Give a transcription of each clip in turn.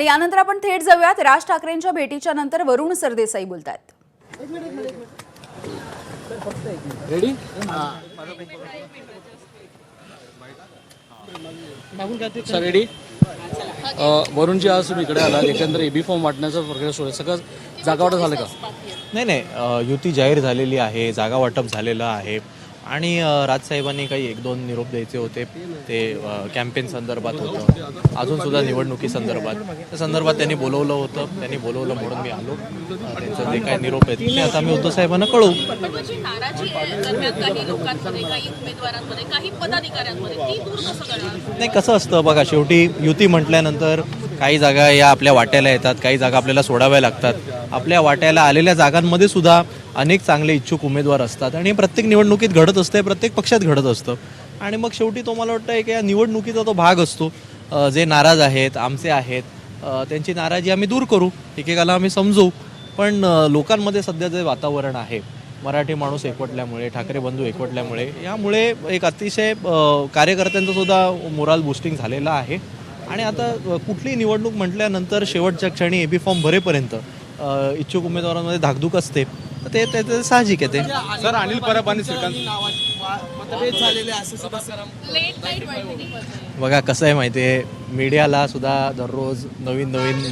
आणि यानंतर आपण थेट जाऊयात राज ठाकरेंच्या भेटीच्या नंतर वरुण सरदेसाई बोलतायत. Ready sir ready. वरुणजी आज तुम्ही इकडे आला, एकंदर एबी फॉर्म वाटण्याचा प्रक्रिया सुरू आहे, सगळं जागा वाटप झालं का? नाही, युती जाहीर झालेली आहे, जागा वाटप झालेलं आहे आणि राजसाहेबांनी काही एक दोन निरोप द्यायचे होते, ते कॅम्पेन संदर्भात होतं, अजूनसुद्धा निवडणुकीसंदर्भात. त्या संदर्भात त्यांनी बोलवलं होतं, त्यांनी बोलवलं म्हणून मी आलो. त्यांचं जे काही निरोप आहेत ते आता मी उद्धव साहेबांना कळवू. नाही, कसं असतं बघा, शेवटी युती म्हटल्यानंतर काही जागा या आपल्या वाट्याला येतात, काही जागा आपल्याला सोडाव्या लागतात. आपल्या वाट्याला आलेल्या जागांमध्ये सुद्धा अनेक चांगले इच्छुक उमेदवार असतात आणि प्रत्येक निवडणुकीत घडत असते, प्रत्येक पक्षात घडत असतं. आणि मग शेवटी तो मला वाटतं की या निवडणुकीचा तो भाग असतो. जे नाराज आहेत, आमचे आहेत, त्यांची नाराजी आम्ही दूर करू, एकेकाला आम्ही समजू. पण लोकांमध्ये सध्या जे वातावरण आहे, मराठी माणूस एकवटल्यामुळे, ठाकरे बंधू एकवटल्यामुळे, यामुळे एक अतिशय कार्यकर्त्यांचं सुद्धा मोराल बूस्टिंग झालेलं आहे. आणि आता कुठलीही निवडणूक म्हटल्यानंतर शेवटच्या क्षणी एबी फॉर्म भरेपर्यंत इच्छुक उमेदवारांमध्ये धाकधूक असते, ते साहजिक आहे. ते सर अनिल परब आणि श्रीकांत बघा कसं आहे माहिती आहे, मीडियाला सुद्धा दररोज नवीन नवीन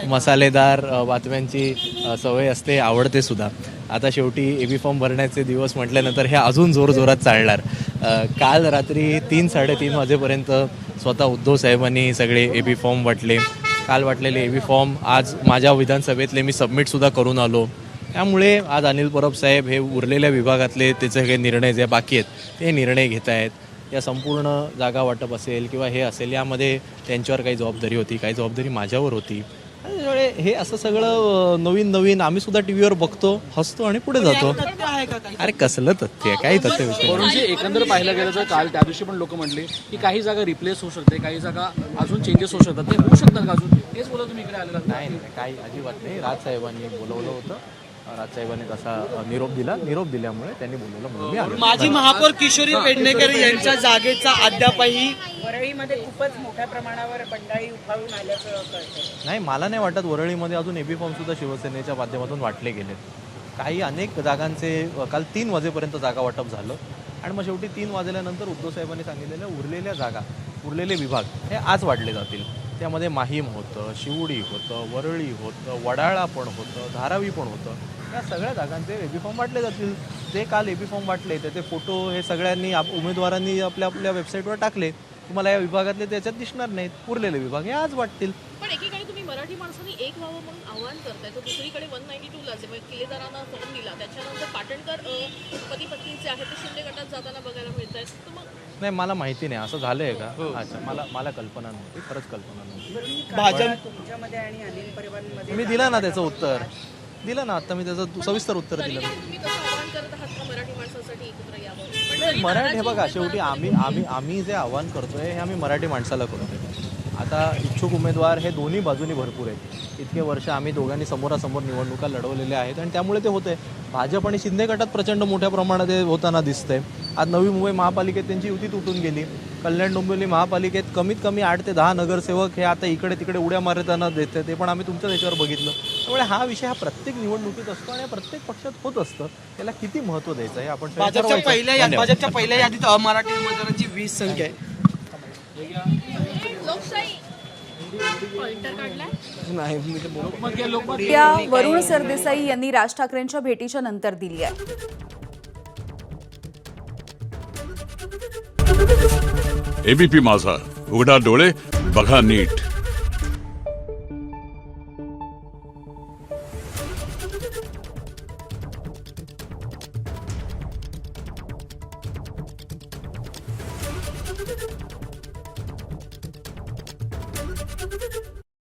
मसालेदार बातम्यांची सवय असते, आवडते सुद्धा. आता शेवटी एबी फॉर्म भरण्याचे दिवस म्हटल्यानंतर हे अजून जोरजोरात चालणार. काल रात्री 3-3:30 वाजेपर्यंत स्वतः उद्धव साहेबांनी सगळे एबी फॉर्म वाटले. काल वाटलेले एबी फॉर्म आज माझ्या विधानसभेतले मी सबमिटसुद्धा करून आलो. त्यामुळे आज अनिल परब साहेब हे उरलेल्या विभागातले त्याचे काही निर्णय जे बाकी आहेत ते निर्णय घेत आहेत. या संपूर्ण जागा वाटप असेल किंवा हे असेल, यामध्ये त्यांच्यावर काही जबाबदारी होती, काही जबाबदारी माझ्यावर होती. त्यामुळे हे असं सगळं नवीन आम्ही सुद्धा टी व्हीवर बघतो, हसतो आणि पुढे जातो. अरे कसलं तथ्य, काही तथ्य विषय. वरुणजी, एकंदर पाहिलं गेलं तर काल त्या दिवशी पण लोक म्हणले की काही जागा रिप्लेस होऊ शकते, काही जागा अजून चेंजेस होऊ शकतात, ते होऊ शकतात का अजून? तेच बोला तुम्ही इकडे आलेला. नाही, काही अजिबात नाही. राजसाहेबांनी बोलवलं होतं, राजसाहेबांनी तसा निरोप दिल्यामुळे त्यांनी बोलवलं म्हणून मी आलो. माजी महापौर किशोरी पेडणेकर यांच्या जागेचा अद्यापही वरळीमध्ये खूपच मोठ्या प्रमाणावर बंडाळी उफाळून आल्याचं कळतं. नाही, मला नाही वाटत वरळीमध्ये अजून एबी फॉर्म सुद्धा शिवसेनेच्या माध्यमातून वाटले गेलेत. काही अनेक जागांचे काल 3 वाजेपर्यंत जागा वाटप झालं आणि मग शेवटी 3 वाजल्यानंतर उद्धव साहेबांनी सांगितलेल्या उरलेल्या जागा, उरलेले विभाग हे आज वाढले जातील. त्यामध्ये माहीम होतं, शिवडी होतं, वरळी होतं, वडाळा पण होतं, धारावी पण होतं. या सगळ्या जागांचे एबी फॉर्म वाटले जातील. जे काल एबी फॉर्म वाटले त्याचे फोटो हे सगळ्यांनी उमेदवारांनी आपल्या वेबसाईटवर टाकले. तुम्हाला या विभागातले त्याच्यात दिसणार नाहीत. उरलेले विभाग हे आज वाटतील. पण एकीकडे तुम्ही मराठी माणसांनी एक व्हावं म्हणून आव्हान करताय, तर दुसरीकडे 192 जे किल्लेदारांना फॉर्म दिला, त्याच्यानंतर पाटणकर पती पत्नीचे आहेत ते शिंदे गटात जाताना बघायला मिळत आहेत. तर मग नाही, मला माहिती नाही असं झालंय का. अच्छा, मला कल्पना नव्हती, खरंच कल्पना नव्हती. भाजप तुमच्यामध्ये आणि अनिल परिवारांमध्ये मी दिलं ना त्याचं उत्तर, दिलं ना आता मी त्याचं सविस्तर उत्तर दिलं. तुम्ही कसं आव्हान करत आहात का मराठी माणसासाठी एकत्र यावं? मराठी हे बघा, शेवटी आम्ही जे आव्हान करतोय हे आम्ही मराठी माणसाला करतोय. आता इच्छुक उमेदवार हे दोन्ही बाजूनी भरपूर आहेत. इतके वर्ष आम्ही दोघांनी समोरासमोर निवडणुका लढवलेल्या आहेत आणि त्यामुळे ते होतंय. भाजप आणि शिंदे गटात प्रचंड मोठ्या प्रमाणात ते होताना दिसतंय. आज नवी मुंबई महापालिकेत त्यांची युती तुटून गेली. कल्याण डोंबिवली महापालिकेत कमीत कमी 8 ते 10 नगरसेवक हे आता इकडे तिकडे उड्या मारताना देते, ते पण आम्ही तुमच्या त्याच्यावर बघितलं. त्यामुळे हा विषय हा प्रत्येक निवडणुकीत असतो आणि प्रत्येक पक्षात होत असतं. त्याला किती महत्त्व द्यायचं हे आपण भाजपच्या पहिल्या यादीत अमराठी उमेदवारांची 20 संख्या आहे. लोकशाही पॉइंटर काढलाय. त्या वरुण सरदेसाई यांनी राज ठाकरेंच्या भेटीच्या नंतर दिली आहे. एबीपी माझा, उघडा डोळे बघा नीट.